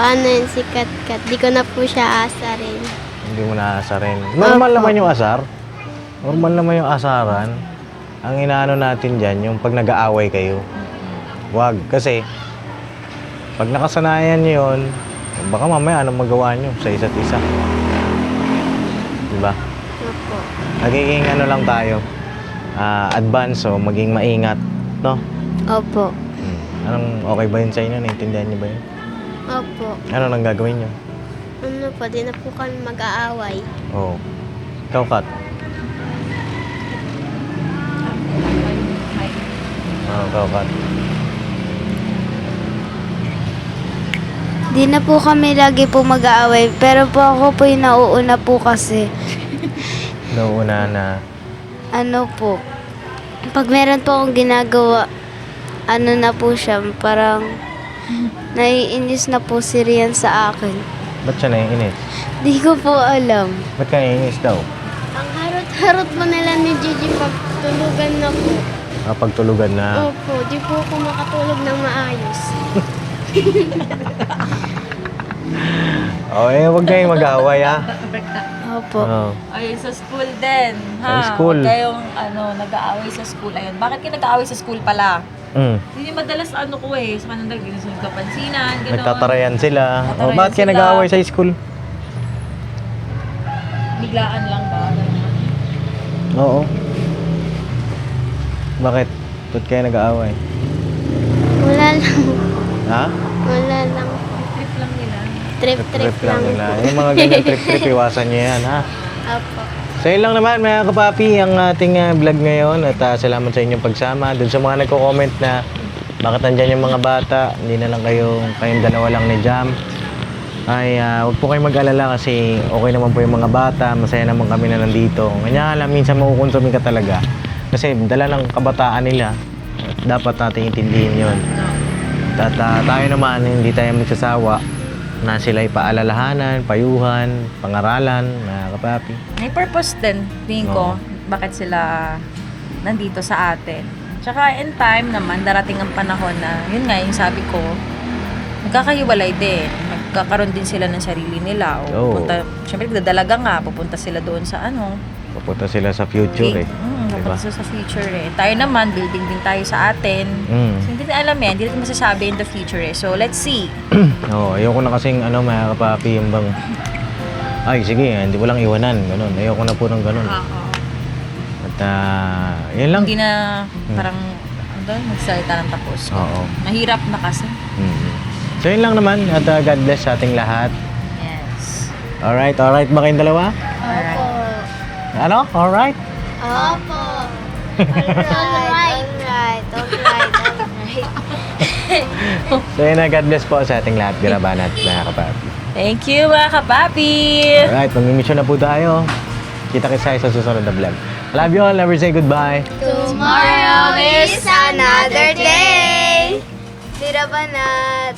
si Katkat. Di ko na po siya asarin. Hindi mo naasarin. Normal Opo. naman yung asar. Normal naman yung asaran. Ang inaano natin dyan, yung pag nag-aaway kayo. Huwag. Kasi, pag nakasanayan nyo yun, baka mamaya anong magawa nyo sa isa't isa. Diba? Opo. Nagiging ano lang tayo, advance o maging maingat, no? Opo. Anong okay ba yun sa inyo? Naintindihan nyo ba yun? Opo. Ano nang gagawin nyo? Ano po, di na po kami mag-aaway. Oo. Ikaw, Kat? Ikaw, Kat? Di na po kami lagi po mag-aaway. Pero po ako po yung nauuna po kasi. Nauuna na. Ano po, pag meron po akong ginagawa, ano na po siya, parang naiinis na po si Rian sa akin. Ba't siya naiinis? Di ko po alam. Ba't ka naiinis daw? Ang harot-harot po nila ni Gigi pag tulugan na po. Pagtulugan na. Opo, di po ako makatulog ng maayos. Huwag kayong mag-away, ha? Opo. Oo. Ay, sa school din, ha? Sa school. Huwag kayong, nag-aaway sa school. Ayun, bakit kayo nag-aaway sa school pala? Hindi madalas ko sa kanila, ginusunod kapansinan, gano'n. Nagtatarayan sila. Nagtatarayan Bakit kayo sila. nag-aaway sa school? Biglaan lang ba? Ganun. Oo. Bakit? Ba't kayo nag-aaway? Wala lang. Ha? Wala lang. Trip lang nila. Trip-trip lang nila. po. Yung mga ganyan trip-trip, iwasan nyo yan, ha? Opo. So yun lang naman mga kapapi ang ating vlog ngayon at salamat sa inyong pagsama. Doon sa mga nagko-comment na bakit nandyan yung mga bata, hindi na lang kayong dalawa lang ni Jam. Ay huwag po kayong mag-alala kasi okay naman po yung mga bata, masaya naman kami na nandito. Kanya alam, minsan makukonsumin ka talaga kasi dala ng kabataan nila at dapat natin intindihin yun. At tayo naman, hindi tayo magsasawa na sila'y paalalahanan, payuhan, pangaralan, mga kapapi. May purpose din, tingin ko, Oo. bakit sila nandito sa atin. Tsaka in time naman, darating ang panahon na, yun nga, yung sabi ko, magkakahiwalay din. Magkakaroon din sila ng sarili nila. O Oo. syempre, dadalaga nga, pupunta sila doon sa Pupunta sila sa future eh. diba? Dapat sa future eh. Tayo naman, building din tayo sa atin. So, hindi na alam hindi natin masasabi in the future eh. So, let's see. Oo, ayoko na kasing mga kapapi yung bang ay sige, hindi ko lang iwanan, ganun. Ayoko na po ng ganun. Oo. At yun lang. Hindi na parang, magsalita ng tapos. Oo. Mahirap na kasi. So yun lang naman at God bless sa ating lahat. Yes. Alright ba kayong dalawa? Opo. Ano? Alright? Opo. Alright. So yun na, God bless po sa ating lahat, Garabanat mga kapapi. Thank you mga kapapi! Alright, mag-mission na po tayo. Kita-kits tayo sa susunod na vlog. I love you all, never say goodbye. Tomorrow is another day. Tira banat.